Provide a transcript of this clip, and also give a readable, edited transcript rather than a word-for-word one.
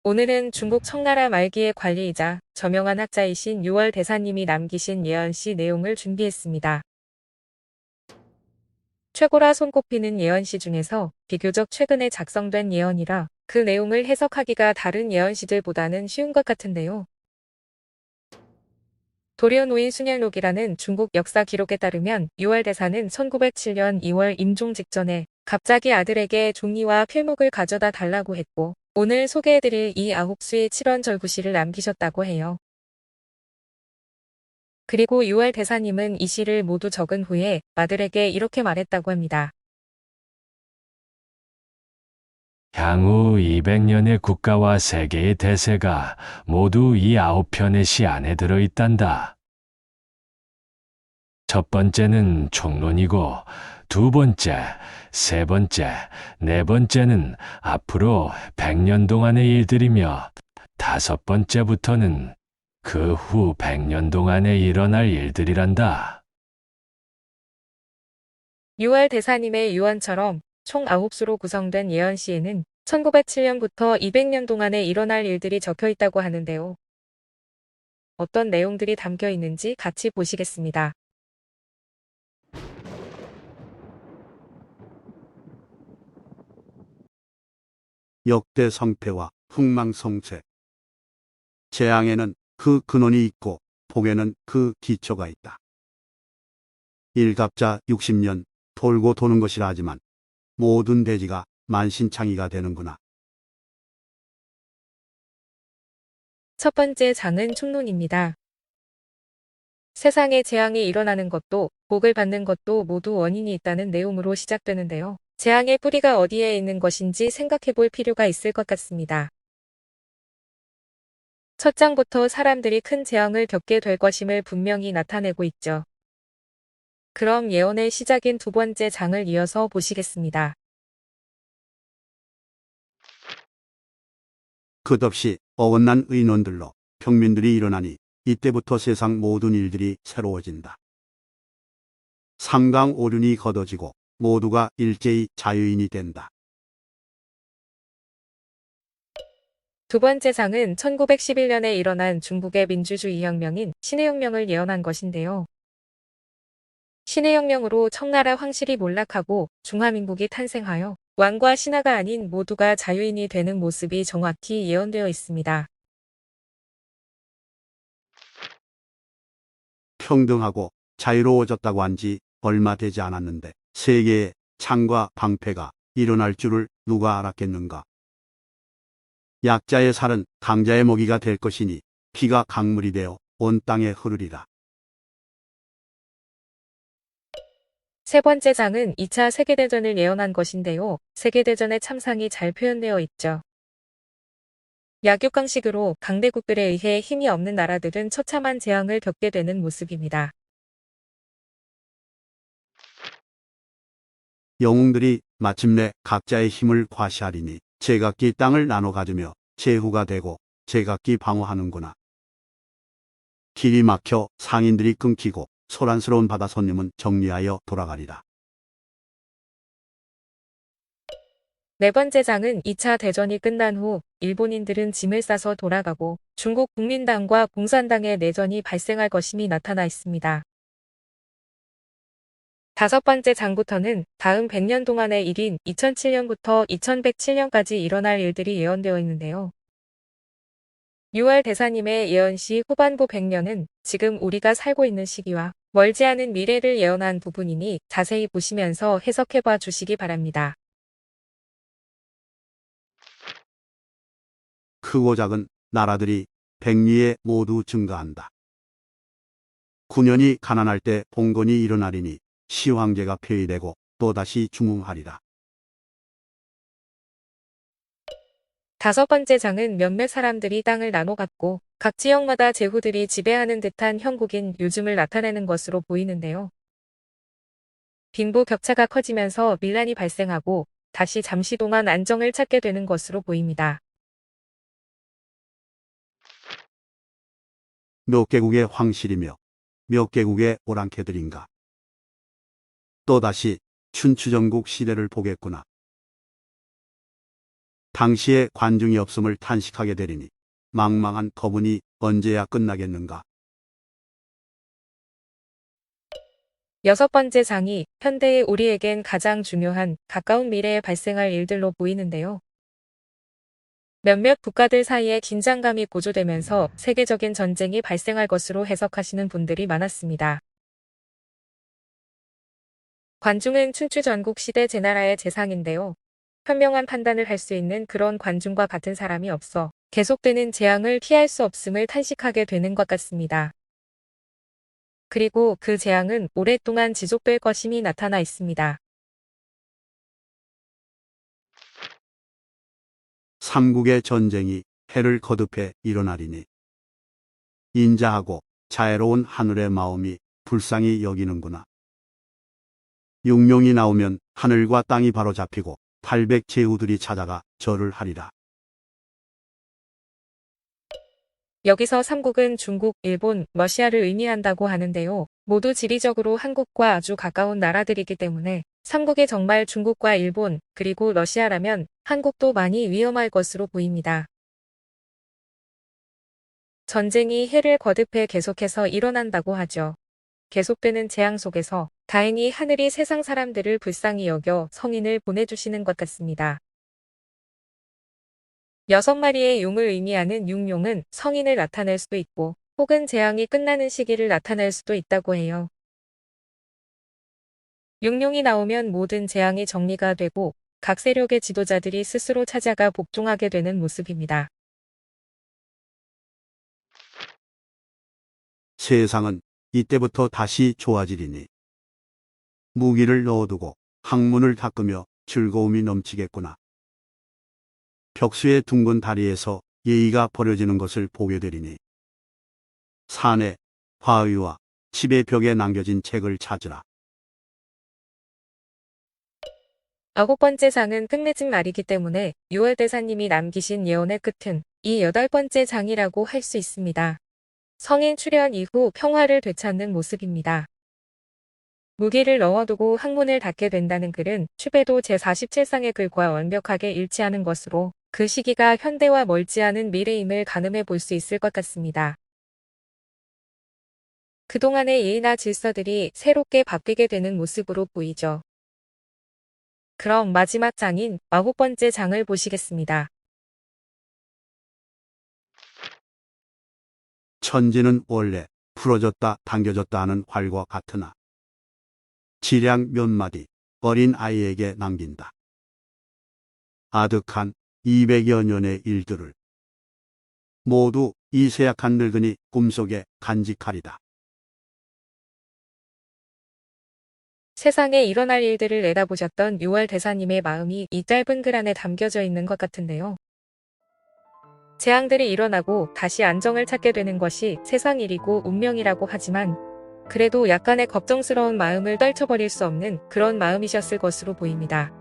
오늘은 중국 청나라 말기의 관리이자 저명한 학자이신 유월 대사님이 남기신 예언시 내용을 준비했습니다. 최고라 손꼽히는 예언시 중에서 비교적 최근에 작성된 예언이라 그 내용을 해석하기가 다른 예언시들보다는 쉬운 것 같은데요. 도려노인 순열록이라는 중국 역사 기록에 따르면 유월 대사는 1907년 2월 임종 직전에 갑자기 아들에게 종이와 필목을 가져다 달라고 했고 오늘 소개해드릴 이 9수의 7원 절구시를 남기셨다고 해요. 그리고 유월 대사님은 이 시를 모두 적은 후에 아들에게 이렇게 말했다고 합니다. 향후 200년의 국가와 세계의 대세가 모두 이 9편의 시 안에 들어있단다. 첫 번째는 총론이고, 두 번째, 세 번째, 네 번째는 앞으로 100년 동안의 일들이며, 다섯 번째부터는 그 후 100년 동안에 일어날 일들이란다. 유월 대사님의 유언처럼 총 9수로 구성된 예언시에는 1907년부터 200년 동안에 일어날 일들이 적혀 있다고 하는데요. 어떤 내용들이 담겨 있는지 같이 보시겠습니다. 역대 성패와 흥망성쇠. 재앙에는 그 근원이 있고 복에는 그 기초가 있다. 일갑자 60년 돌고 도는 것이라 하지만 모든 대지가 만신창이가 되는구나. 첫 번째 장은 총론입니다. 세상에 재앙이 일어나는 것도 복을 받는 것도 모두 원인이 있다는 내용으로 시작되는데요. 재앙의 뿌리가 어디에 있는 것인지 생각해 볼 필요가 있을 것 같습니다. 첫 장부터 사람들이 큰 재앙을 겪게 될 것임을 분명히 나타내고 있죠. 그럼 예언의 시작인 두 번째 장을 이어서 보시겠습니다. 끝없이 어긋난 의논들로 평민들이 일어나니 이때부터 세상 모든 일들이 새로워진다. 상강 오륜이 걷어지고 모두가 일제히 자유인이 된다. 두 번째 장은 1911년에 일어난 중국의 민주주의 혁명인 신해혁명을 예언한 것인데요. 신해혁명으로 청나라 황실이 몰락하고 중화민국이 탄생하여 왕과 신하가 아닌 모두가 자유인이 되는 모습이 정확히 예언되어 있습니다. 평등하고 자유로워졌다고 한 지 얼마 되지 않았는데 세계에 창과 방패가 일어날 줄을 누가 알았겠는가. 약자의 살은 강자의 먹이가 될 것이니 피가 강물이 되어 온 땅에 흐르리라. 세 번째 장은 2차 세계대전을 예언한 것인데요. 세계대전의 참상이 잘 표현되어 있죠. 약육강식으로 강대국들에 의해 힘이 없는 나라들은 처참한 재앙을 겪게 되는 모습입니다. 영웅들이 마침내 각자의 힘을 과시하리니 제각기 땅을 나눠 가지며 제후가 되고 제각기 방어하는구나. 길이 막혀 상인들이 끊기고 소란스러운 바다 손님은 정리하여 돌아가리라. 네 번째 장은 2차 대전이 끝난 후 일본인들은 짐을 싸서 돌아가고 중국 국민당과 공산당의 내전이 발생할 것임이 나타나 있습니다. 다섯 번째 장부터는 다음 100년 동안의 일인 2007년부터 2107년까지 일어날 일들이 예언되어 있는데요. 6월 대사님의 예언시 후반부 100년은 지금 우리가 살고 있는 시기와 멀지 않은 미래를 예언한 부분이니 자세히 보시면서 해석해봐 주시기 바랍니다. 크고 작은 나라들이 백리에 모두 증가한다. 9년이 가난할 때 봉건이 일어나리니 시황제가 폐위되고 또다시 중흥하리라. 다섯 번째 장은 몇몇 사람들이 땅을 나눠 갖고 각 지역마다 제후들이 지배하는 듯한 형국인 요즘을 나타내는 것으로 보이는데요. 빈부 격차가 커지면서 밀란이 발생하고 다시 잠시 동안 안정을 찾게 되는 것으로 보입니다. 몇 개국의 황실이며 몇 개국의 오랑캐들인가. 또다시 춘추전국 시대를 보겠구나. 당시에 관중이 없음을 탄식하게 되리니 망망한 거분이 언제야 끝나겠는가. 여섯 번째 장이 현대의 우리에겐 가장 중요한 가까운 미래에 발생할 일들로 보이는데요. 몇몇 국가들 사이에 긴장감이 고조되면서 세계적인 전쟁이 발생할 것으로 해석하시는 분들이 많았습니다. 관중은 춘추 전국 시대 제나라의 재상인데요. 현명한 판단을 할 수 있는 그런 관중과 같은 사람이 없어 계속되는 재앙을 피할 수 없음을 탄식하게 되는 것 같습니다. 그리고 그 재앙은 오랫동안 지속될 것임이 나타나 있습니다. 삼국의 전쟁이 해를 거듭해 일어나리니 인자하고 자애로운 하늘의 마음이 불쌍히 여기는구나. 육룡이 나오면 하늘과 땅이 바로 잡히고 800 제후들이 찾아가 절을 하리라. 여기서 삼국은 중국, 일본, 러시아를 의미한다고 하는데요. 모두 지리적으로 한국과 아주 가까운 나라들이기 때문에 삼국이 정말 중국과 일본, 그리고 러시아라면 한국도 많이 위험할 것으로 보입니다. 전쟁이 해를 거듭해 계속해서 일어난다고 하죠. 계속되는 재앙 속에서 다행히 하늘이 세상 사람들을 불쌍히 여겨 성인을 보내주시는 것 같습니다. 6마리의 용을 의미하는 육룡은 성인을 나타낼 수도 있고 혹은 재앙이 끝나는 시기를 나타낼 수도 있다고 해요. 육룡이 나오면 모든 재앙이 정리가 되고 각 세력의 지도자들이 스스로 찾아가 복종하게 되는 모습입니다. 세상은 이때부터 다시 좋아지리니 무기를 넣어두고 항문을 닦으며 즐거움이 넘치겠구나. 벽수의 둥근 다리에서 예의가 버려지는 것을 보게 되리니 산에 화의와 집의 벽에 남겨진 책을 찾으라. 9번째 장은 끝맺은 말이기 때문에 6월 대사님이 남기신 예언의 끝은 이 8번째 장이라고 할 수 있습니다. 성인 출현 이후 평화를 되찾는 모습입니다. 무기를 넣어두고 항문을 닫게 된다는 글은 추배도 제47상의 글과 완벽하게 일치하는 것으로 그 시기가 현대와 멀지 않은 미래임을 가늠해 볼 수 있을 것 같습니다. 그동안의 예의나 질서들이 새롭게 바뀌게 되는 모습으로 보이죠. 그럼 마지막 장인 9번째 장을 보시겠습니다. 천지는 원래 풀어졌다 당겨졌다 하는 활과 같으나 지량 몇 마디 어린 아이에게 남긴다. 아득한 200여 년의 일들을 모두 이 쇠약한 늙은이 꿈속에 간직하리다. 세상에 일어날 일들을 내다보셨던 6월 대사님의 마음이 이 짧은 글 안에 담겨져 있는 것 같은데요. 재앙들이 일어나고 다시 안정을 찾게 되는 것이 세상 일이고 운명이라고 하지만 그래도 약간의 걱정스러운 마음을 떨쳐버릴 수 없는 그런 마음이셨을 것으로 보입니다.